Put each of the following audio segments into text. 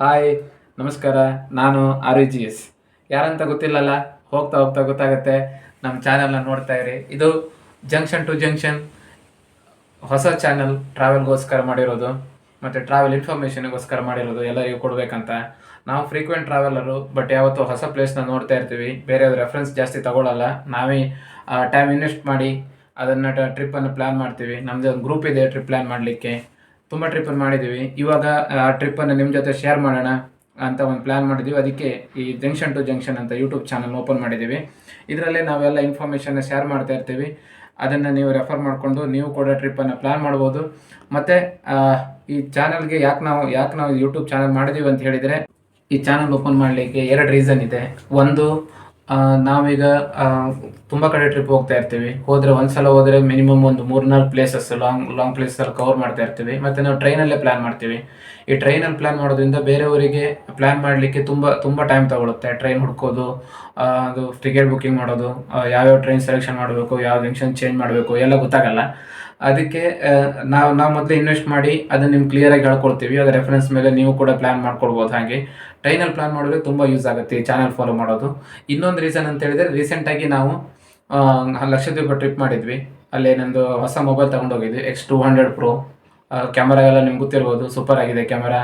Hi, ನಮಸ್ಕಾರ. ನಾನು RVGS. ಯಾರಂತ ಗೊತ್ತಿಲ್ಲಲ್ಲ, ಹೋಗ್ತಾ ಹೋಗ್ತಾ ಗೊತ್ತಾಗುತ್ತೆ. ನಮ್ಮ ಚಾನಲ್ನ ನೋಡ್ತಾ ಇರಿ. ಇದು ಜಂಕ್ಷನ್ ಟು ಜಂಕ್ಷನ್ ಹೊಸ ಚಾನಲ್, ಟ್ರಾವೆಲ್ಗೋಸ್ಕರ ಮಾಡಿರೋದು ಮತ್ತು ಟ್ರಾವೆಲ್ ಇನ್ಫಾರ್ಮೇಷನ್ಗೋಸ್ಕರ ಮಾಡಿರೋದು, ಎಲ್ಲರಿಗೂ ಕೊಡಬೇಕಂತ. ನಾವು ಫ್ರೀಕ್ವೆಂಟ್ ಟ್ರಾವೆಲರು, ಬಟ್ ಯಾವತ್ತೂ ಹೊಸ ಪ್ಲೇಸ್ನ ನೋಡ್ತಾ ಇರ್ತೀವಿ. ಬೇರೆಯವ್ರ ರೆಫರೆನ್ಸ್ ಜಾಸ್ತಿ ತಗೊಳ್ಳಲ್ಲ. ನಾವೇ ಟೈಮ್ ಇನ್ವೆಸ್ಟ್ ಮಾಡಿ ಅದನ್ನು ಟ್ರಿಪ್ಪನ್ನು ಪ್ಲ್ಯಾನ್ ಮಾಡ್ತೀವಿ. ನಮ್ಮದೇ ಒಂದು ಗ್ರೂಪ್ ಇದೆ ಟ್ರಿಪ್ ಪ್ಲ್ಯಾನ್ ಮಾಡಲಿಕ್ಕೆ. ತುಂಬ ಟ್ರಿಪ್ಪನ್ನು ಮಾಡಿದ್ದೀವಿ. ಇವಾಗ ಆ ಟ್ರಿಪ್ಪನ್ನು ನಿಮ್ಮ ಜೊತೆ ಶೇರ್ ಮಾಡೋಣ ಅಂತ ಒಂದು ಪ್ಲ್ಯಾನ್ ಮಾಡಿದ್ದೀವಿ. ಅದಕ್ಕೆ ಈ ಜಂಕ್ಷನ್ ಟು ಜಂಕ್ಷನ್ ಅಂತ ಯೂಟ್ಯೂಬ್ ಚಾನಲ್ ಓಪನ್ ಮಾಡಿದ್ದೀವಿ. ಇದರಲ್ಲೇ ನಾವೆಲ್ಲ ಇನ್ಫಾರ್ಮೇಷನ್ನ ಶೇರ್ ಮಾಡ್ತಾ ಇರ್ತೀವಿ. ಅದನ್ನು ನೀವು ರೆಫರ್ ಮಾಡಿಕೊಂಡು ನೀವು ಕೂಡ ಟ್ರಿಪ್ಪನ್ನು ಪ್ಲ್ಯಾನ್ ಮಾಡ್ಬೋದು. ಮತ್ತು ಈ ಚಾನಲ್ಗೆ ಯಾಕೆ ನಾವು ಯೂಟ್ಯೂಬ್ ಚಾನಲ್ ಮಾಡಿದ್ದೀವಿ ಅಂತ ಹೇಳಿದರೆ, ಈ ಚಾನಲ್ ಓಪನ್ ಮಾಡಲಿಕ್ಕೆ 2 ರೀಸನ್ ಇದೆ. ಒಂದು, ನಾವೀಗ ತುಂಬ ಕಡೆ ಟ್ರಿಪ್ ಹೋಗ್ತಾ ಇರ್ತೀವಿ. ಒಂದು ಸಲ ಹೋದರೆ ಮಿನಿಮಮ್ ಒಂದು 3-4 ಪ್ಲೇಸಸ್, ಲಾಂಗ್ ಪ್ಲೇಸಲ್ಲಿ ಕವರ್ ಮಾಡ್ತಾ ಇರ್ತೀವಿ. ಮತ್ತು ನಾವು ಟ್ರೈನಲ್ಲೇ ಪ್ಲ್ಯಾನ್ ಮಾಡ್ತೀವಿ. ಈ ಟ್ರೈನಲ್ಲಿ ಪ್ಲ್ಯಾನ್ ಮಾಡೋದ್ರಿಂದ ಬೇರೆಯವರಿಗೆ ಪ್ಲ್ಯಾನ್ ಮಾಡಲಿಕ್ಕೆ ತುಂಬ ಟೈಮ್ ತಗೊಳುತ್ತೆ. ಟ್ರೈನ್ ಹುಡ್ಕೋದು, ಅದು ಟಿಕೆಟ್ ಬುಕ್ಕಿಂಗ್ ಮಾಡೋದು, ಯಾವ್ಯಾವ ಟ್ರೈನ್ ಸೆಲೆಕ್ಷನ್ ಮಾಡಬೇಕು, ಯಾವ ಜಂಕ್ಷನ್ ಚೇಂಜ್ ಮಾಡಬೇಕು ಎಲ್ಲ ಗೊತ್ತಾಗಲ್ಲ. ಅದಕ್ಕೆ ನಾವು ಮೊದಲೇ ಇನ್ವೆಸ್ಟ್ ಮಾಡಿ ಅದನ್ನು ನಿಮ್ಗೆ ಕ್ಲಿಯರಾಗಿ ಹೇಳ್ಕೊಡ್ತೀವಿ. ಅದರ ರೆಫರೆನ್ಸ್ ಮೇಲೆ ನೀವು ಕೂಡ ಪ್ಲ್ಯಾನ್ ಮಾಡ್ಕೊಳ್ಬೋದು. ಹಾಗೆ ಟ್ರೈನಲ್ಲಿ ಪ್ಲ್ಯಾನ್ ಮಾಡಿದ್ರೆ ತುಂಬ ಯೂಸ್ ಆಗುತ್ತೆ ಈ ಚಾನಲ್ ಫಾಲೋ ಮಾಡೋದು. ಇನ್ನೊಂದು ರೀಸನ್ ಅಂತ ಹೇಳಿದರೆ, ರೀಸೆಂಟಾಗಿ ನಾವು ಲಕ್ಷದ್ವೀಪ ಟ್ರಿಪ್ ಮಾಡಿದ್ವಿ. ಅಲ್ಲಿ ನಂದು ಹೊಸ ಮೊಬೈಲ್ ತೊಗೊಂಡೋಗಿದ್ವಿ, X200 Pro. ಕ್ಯಾಮರಾ ಎಲ್ಲ ನಿಮ್ಗೆ ಗೊತ್ತಿರ್ಬೋದು, ಸೂಪರ್ ಆಗಿದೆ ಕ್ಯಾಮರಾ.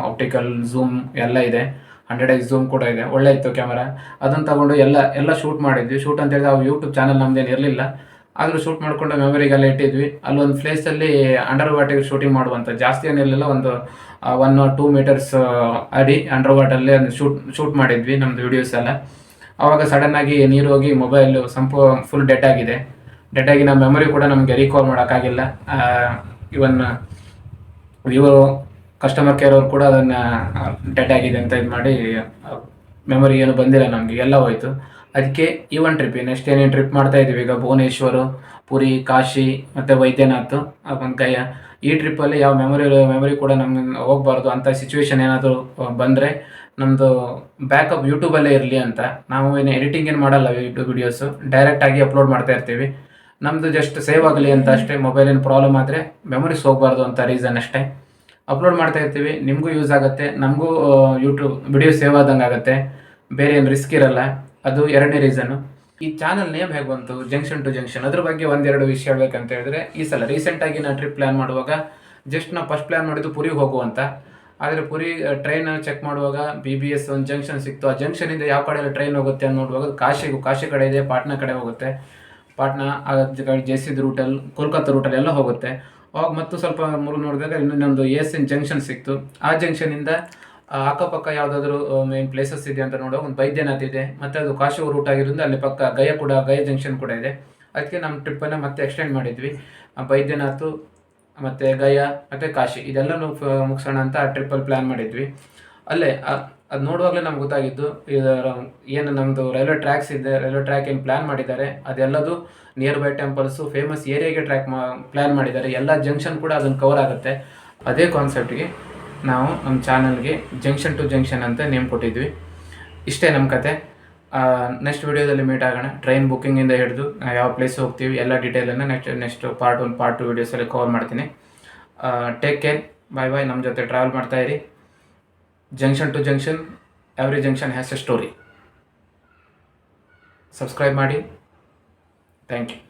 ಆಪ್ಟಿಕಲ್ ಝೂಮ್ ಎಲ್ಲ ಇದೆ, 100x ಝೂಮ್ ಕೂಡ ಇದೆ. ಒಳ್ಳೆ ಇತ್ತು ಕ್ಯಾಮರಾ. ಅದನ್ನು ತಗೊಂಡು ಎಲ್ಲ ಶೂಟ್ ಮಾಡಿದ್ವಿ. ಶೂಟ್ ಅಂತ ಹೇಳಿದ್ರೆ ಯೂಟ್ಯೂಬ್ ಚಾನಲ್ ನಮ್ಮದೇನು ಇರಲಿಲ್ಲ, ಆದರೂ ಶೂಟ್ ಮಾಡಿಕೊಂಡು ಮೆಮೊರಿಗೆಲ್ಲ ಇಟ್ಟಿದ್ವಿ. ಅಲ್ಲೊಂದು ಪ್ಲೇಸಲ್ಲಿ ಅಂಡರ್ ವಾಟರ್ ಶೂಟಿಂಗ್ ಮಾಡುವಂಥ, ಜಾಸ್ತಿ ಏನಿರಲಿಲ್ಲ, ಒಂದು 1 or 2 meters ಅಡಿ ಅಂಡರ್ ವಾಟರಲ್ಲಿ ಒಂದು ಶೂಟ್ ಮಾಡಿದ್ವಿ ನಮ್ಮದು ವೀಡಿಯೋಸ್ ಎಲ್ಲ. ಆವಾಗ ಸಡನ್ನಾಗಿ ನೀರು ಹೋಗಿ ಮೊಬೈಲು ಫುಲ್ ಡೆಡ್ ಆಗಿ ನಮ್ಮ ಮೆಮೊರಿ ಕೂಡ ನಮಗೆ ರೀಕಾಲ್ ಮಾಡೋಕ್ಕಾಗಿಲ್ಲ. ಇವನ್ ವಿವೋ ಕಸ್ಟಮರ್ ಕೇರ್ ಅವರು ಕೂಡ ಅದನ್ನು ಡೆಡ್ ಆಗಿದೆ ಅಂತ ಇದು ಮಾಡಿ, ಮೆಮೊರಿ ಏನು ಬಂದಿಲ್ಲ ನಮಗೆ, ಎಲ್ಲ ಹೋಯಿತು. ಅದಕ್ಕೆ ಈ ಒಂದು ಟ್ರಿಪ್, ನೆಕ್ಸ್ಟ್ ಏನೇನು ಟ್ರಿಪ್ ಮಾಡ್ತಾ ಇದ್ದೀವಿ ಈಗ, ಭುವನೇಶ್ವರ, ಪುರಿ, ಕಾಶಿ ಮತ್ತು ವೈದ್ಯನಾಥ್, ಒಂದು ಗಯಾ. ಈ ಟ್ರಿಪ್ಪಲ್ಲಿ ಯಾವ ಮೆಮೊರಿ ಕೂಡ ನಮ್ಗೆ ಹೋಗಬಾರ್ದು ಅಂತ ಸಿಚುವೇಶನ್ ಏನಾದರೂ ಬಂದರೆ, ನಮ್ಮದು ಬ್ಯಾಕಪ್ ಯೂಟ್ಯೂಬಲ್ಲೇ ಇರಲಿ ಅಂತ. ನಾವು ಏನು ಎಡಿಟಿಂಗ್ ಏನು ಮಾಡಲ್ಲ, ಯೂಟ್ಯೂಬ್ ವೀಡಿಯೋಸು ಡೈರೆಕ್ಟಾಗಿ ಅಪ್ಲೋಡ್ ಮಾಡ್ತಾ ಇರ್ತೀವಿ. ನಮ್ಮದು ಜಸ್ಟ್ ಸೇವ್ ಆಗಲಿ ಅಂತ ಅಷ್ಟೇ. ಮೊಬೈಲ್ ಏನು ಪ್ರಾಬ್ಲಮ್ ಆದರೆ ಮೆಮೊರೀಸ್ ಹೋಗಬಾರ್ದು ಅಂತ ರೀಸನ್ ಅಷ್ಟೇ. ಅಪ್ಲೋಡ್ ಮಾಡ್ತಾ ಇರ್ತೀವಿ, ನಿಮಗೂ ಯೂಸ್ ಆಗುತ್ತೆ, ನಮಗೂ ಯೂಟ್ಯೂಬ್ ವಿಡಿಯೋ ಸೇವ್ ಆದಂಗೆ ಆಗುತ್ತೆ, ಬೇರೆ ಏನು ರಿಸ್ಕ್ ಇರಲ್ಲ. ಅದು 2ನೇ ರೀಸನ್ನು. ಈ ಚಾನಲ್ ನೇಮ್ ಹೇಗೆ ಬಂತು, ಜಂಕ್ಷನ್ ಟು ಜಂಕ್ಷನ್, ಅದ್ರ ಬಗ್ಗೆ 1-2 ವಿಷಯ ಹೇಳ್ಬೇಕಂತ ಹೇಳಿದ್ರೆ, ಈ ಸಲ ರೀಸೆಂಟಾಗಿ ನಾನು ಟ್ರಿಪ್ ಪ್ಲ್ಯಾನ್ ಮಾಡುವಾಗ ನಾವು ಫಸ್ಟ್ ಪ್ಲ್ಯಾನ್ ಮಾಡಿದ್ದು ಪುರಿಗೆ ಹೋಗುವಂತ. ಆದರೆ ಪುರಿ ಟ್ರೈನ್ ಚೆಕ್ ಮಾಡುವಾಗ BBS ಒಂದು ಜಂಕ್ಷನ್ ಸಿಕ್ತು. ಆ ಜಂಕ್ಷನಿಂದ ಯಾವ ಕಡೆ ಟ್ರೈನ್ ಹೋಗುತ್ತೆ ಅಂತ ನೋಡುವಾಗ ಕಾಶಿ ಕಡೆ ಇದೆ, ಪಾಟ್ನಾ ಕಡೆ ಹೋಗುತ್ತೆ. ಪಾಟ್ನಾ ಜೆಸಿದ್ ರೂಟಲ್ಲಿ, ಕೋಲ್ಕತ್ತಾ ರೂಟಲ್ಲಿ ಎಲ್ಲ ಹೋಗುತ್ತೆ. ಅವಾಗ ಮತ್ತು ಸ್ವಲ್ಪ ನೋಡಿದಾಗ ಇನ್ನೊಂದು ASN ಜಂಕ್ಷನ್ ಸಿಕ್ತು. ಆ ಜಂಕ್ಷನಿಂದ ಅಕ್ಕಪಕ್ಕ ಯಾವುದಾದ್ರೂ ಮೇನ್ ಪ್ಲೇಸಸ್ ಇದೆ ಅಂತ ನೋಡುವಾಗ ಒಂದು ಬೈದ್ಯನಾಥ್ ಇದೆ, ಮತ್ತು ಅದು ಕಾಶಿ ರೂಟ್ ಆಗಿರೋದ್ರಿಂದ ಅಲ್ಲಿ ಪಕ್ಕ ಗಯಾ ಜಂಕ್ಷನ್ ಕೂಡ ಇದೆ. ಅದಕ್ಕೆ ನಮ್ಮ ಟ್ರಿಪ್ಪನ್ನು ಮತ್ತೆ ಎಕ್ಸ್ಟೆಂಡ್ ಮಾಡಿದ್ವಿ. ಬೈದ್ಯನಾಥ್ ಮತ್ತು ಗಯಾ ಮತ್ತು ಕಾಶಿ ಇದೆಲ್ಲನೂ ಮುಗಿಸೋಣ ಅಂತ ಆ ಟ್ರಿಪ್ಪಲ್ಲಿ ಪ್ಲ್ಯಾನ್ ಮಾಡಿದ್ವಿ. ಅಲ್ಲೇ ಅದು ನೋಡುವಾಗಲೇ ನಮ್ಗೆ ಗೊತ್ತಾಗಿದ್ದು, ಇದರ ಏನು ನಮ್ಮದು ರೈಲ್ವೆ ಟ್ರ್ಯಾಕ್ ಏನು ಪ್ಲ್ಯಾನ್ ಮಾಡಿದ್ದಾರೆ, ಅದೆಲ್ಲದು ನಿಯರ್ ಬೈ ಟೆಂಪಲ್ಸು, ಫೇಮಸ್ ಏರಿಯಾಗೆ ಪ್ಲ್ಯಾನ್ ಮಾಡಿದ್ದಾರೆ. ಎಲ್ಲ ಜಂಕ್ಷನ್ ಕೂಡ ಅದನ್ನು ಕವರ್ ಆಗುತ್ತೆ. ಅದೇ ಕಾನ್ಸೆಪ್ಟ್ಗೆ ನಾವು ನಮ್ಮ ಚಾನಲ್ಗೆ ಜಂಕ್ಷನ್ ಟು ಜಂಕ್ಷನ್ ಅಂತ ನೇಮ್ ಕೊಟ್ಟಿದ್ವಿ. ಇಷ್ಟೇ ನಮ್ಮ ಕತೆ. ನೆಕ್ಸ್ಟ್ ವಿಡಿಯೋದಲ್ಲಿ ಮೀಟ್ ಆಗೋಣ. ಟ್ರೈನ್ ಬುಕ್ಕಿಂಗಿಂದ ಹಿಡಿದು ಯಾವ ಪ್ಲೇಸ್ ಹೋಗ್ತೀವಿ ಎಲ್ಲ ಡೀಟೇಲನ್ನು ನೆಕ್ಸ್ಟ್ ಪಾರ್ಟ್ 1, ಪಾರ್ಟ್ 2 ವೀಡಿಯೋಸಲ್ಲಿ ಕವರ್ ಮಾಡ್ತೀನಿ. Take care, bye. ನಮ್ಮ ಜೊತೆ ಟ್ರಾವೆಲ್ ಮಾಡ್ತಾ ಇರಿ. Junction to junction, every junction has a story. Subscribe ಮಾಡಿ. Thank you.